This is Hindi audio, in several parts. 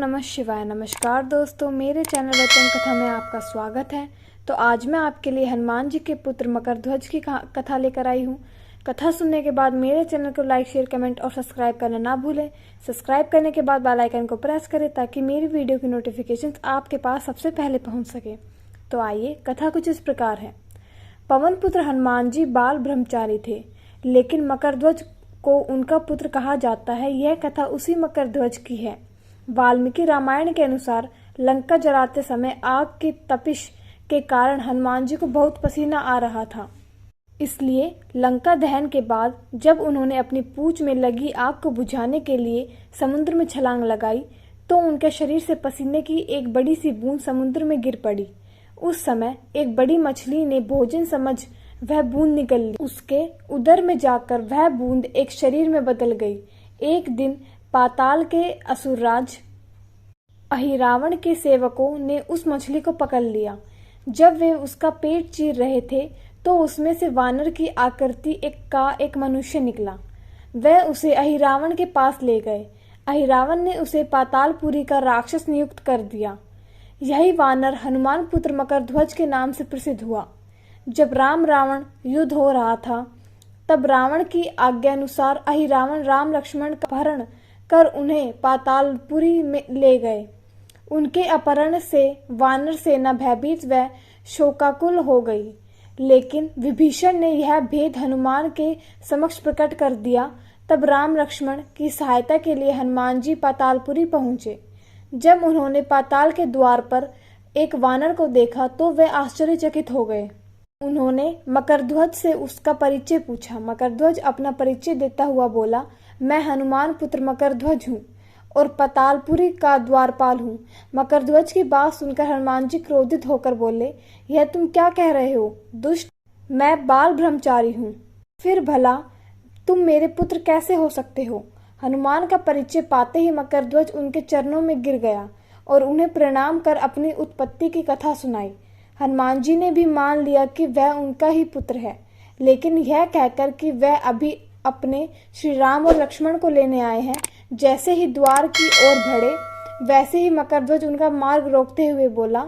नमः शिवाय। नमस्कार दोस्तों, मेरे चैनल वचन कथा में आपका स्वागत है। तो आज मैं आपके लिए हनुमान जी के पुत्र मकरध्वज की कथा लेकर आई हूँ। कथा सुनने के बाद मेरे चैनल को लाइक, शेयर, कमेंट और सब्सक्राइब करना ना भूलें। सब्सक्राइब करने के बाद बेल आइकन को प्रेस करें ताकि मेरी वीडियो की नोटिफिकेशन आपके पास सबसे पहले पहुँच सके। तो आइए, कथा कुछ इस प्रकार है। पवन पुत्र हनुमान जी बाल ब्रह्मचारी थे, लेकिन मकरध्वज को उनका पुत्र कहा जाता है। यह कथा उसी मकरध्वज की है। वाल्मीकि रामायण के अनुसार लंका जलाते समय आग की तपिश के कारण हनुमान जी को बहुत पसीना आ रहा था। इसलिए लंका दहन के बाद जब उन्होंने अपनी पूंछ में लगी आग को बुझाने के लिए समुद्र में छलांग लगाई तो उनके शरीर से पसीने की एक बड़ी सी बूंद समुद्र में गिर पड़ी। उस समय एक बड़ी मछली ने भोजन समझ वह बूंद निगल ली। उसके उदर में जाकर वह बूंद एक शरीर में बदल गई। एक दिन पाताल के असुरराज अहिरावण के सेवकों ने उस मछली को पकड़ लिया। जब वे उसका पेट चीर रहे थे तो उसमें से वानर की आकृति एक मनुष्य निकला। वह उसे अहिरावण के पास ले गए। अहिरावण ने उसे पातालपुरी का राक्षस नियुक्त कर दिया। यही वानर हनुमान पुत्र मकरध्वज के नाम से प्रसिद्ध हुआ। जब राम रावण युद्ध हो रहा था तब रावण की आज्ञानुसार अहिरावण राम लक्ष्मण का अपहरण कर उन्हें पातालपुरी में ले गए। उनके अपहरण से वानर सेना भयभीत व शोकाकुल हो गई, लेकिन विभीषण ने यह भेद हनुमान के समक्ष प्रकट कर दिया। तब राम लक्ष्मण की सहायता के लिए हनुमान जी पातालपुरी पहुंचे। जब उन्होंने पाताल के द्वार पर एक वानर को देखा तो वे आश्चर्यचकित हो गए। उन्होंने मकरध्वज से उसका परिचय पूछा। मकरध्वज अपना परिचय देता हुआ बोला, मैं हनुमान पुत्र मकरध्वज हूँ और पातालपुरी का द्वारपाल हूँ। मकरध्वज की बात सुनकर हनुमान जी क्रोधित होकर बोले, यह तुम क्या कह रहे हो दुष्ट? मैं बाल ब्रह्मचारी हूँ, फिर भला तुम मेरे पुत्र कैसे हो सकते हो? हनुमान का परिचय पाते ही मकरध्वज उनके चरणों में गिर गया और उन्हें प्रणाम कर अपनी उत्पत्ति की कथा सुनाई। हनुमान जी ने भी मान लिया कि वह उनका ही पुत्र है, लेकिन यह कहकर कि वह अभी अपने श्री राम और लक्ष्मण को लेने आए हैं। जैसे ही द्वार की ओर बढ़े वैसे ही मकरध्वज उनका मार्ग रोकते हुए बोला,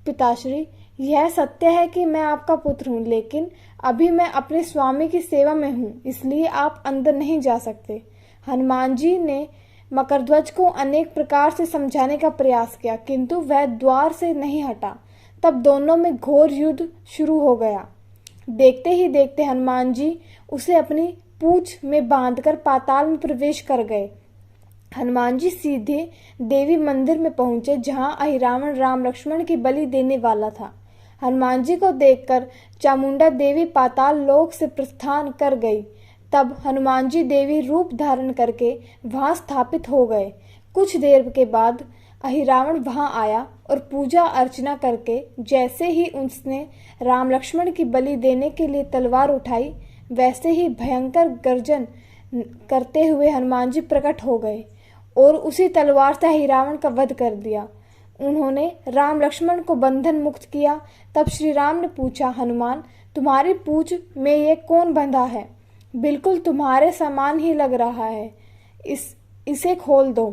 पिताश्री, यह सत्य है कि मैं आपका पुत्र हूँ, लेकिन अभी मैं अपने स्वामी की सेवा में हूँ, इसलिए आप अंदर नहीं जा सकते। हनुमान जी ने मकरध्वज को अनेक प्रकार से समझाने का प्रयास किया, किंतु वह द्वार से नहीं हटा। तब दोनों में घोर युद्ध शुरू हो गया। देखते ही देखते हनुमान जी उसे अपनी पूंछ में बांधकर पाताल में प्रवेश कर गए। हनुमान जी सीधे देवी मंदिर में पहुंचे, जहां अहिरावण राम लक्ष्मण की बलि देने वाला था। हनुमान जी को देखकर चामुंडा देवी पाताल लोक से प्रस्थान कर गई। तब हनुमान जी देवी रूप धारण करके वहां स्थापित हो गए। कुछ देर के बाद अहिरावण वहां आया और पूजा अर्चना करके जैसे ही उसने राम लक्ष्मण की बलि देने के लिए तलवार उठाई, वैसे ही भयंकर गर्जन करते हुए हनुमान जी प्रकट हो गए और उसी तलवार से अहिरावण का वध कर दिया। उन्होंने राम लक्ष्मण को बंधन मुक्त किया। तब श्री राम ने पूछा, हनुमान, तुम्हारी पूंछ में ये कौन बंधा है? बिल्कुल तुम्हारे समान ही लग रहा है, इसे खोल दो।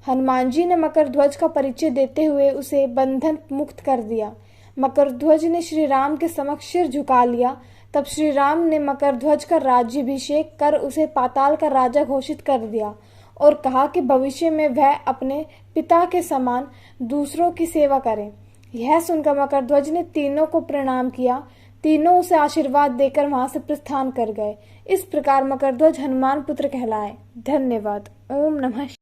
हनुमान जी ने मकरध्वज का परिचय देते हुए उसे बंधन मुक्त कर दिया। मकरध्वज ने श्री राम के समक्ष सिर झुका लिया। तब श्री राम ने मकरध्वज का राज्याभिषेक कर उसे पाताल का राजा घोषित कर दिया और कहा कि भविष्य में वह अपने पिता के समान दूसरों की सेवा करे। यह सुनकर मकरध्वज ने तीनों को प्रणाम किया। तीनों उसे आशीर्वाद देकर वहां से प्रस्थान कर गए। इस प्रकार मकरध्वज हनुमान पुत्र कहलाए। धन्यवाद। ओम नमः।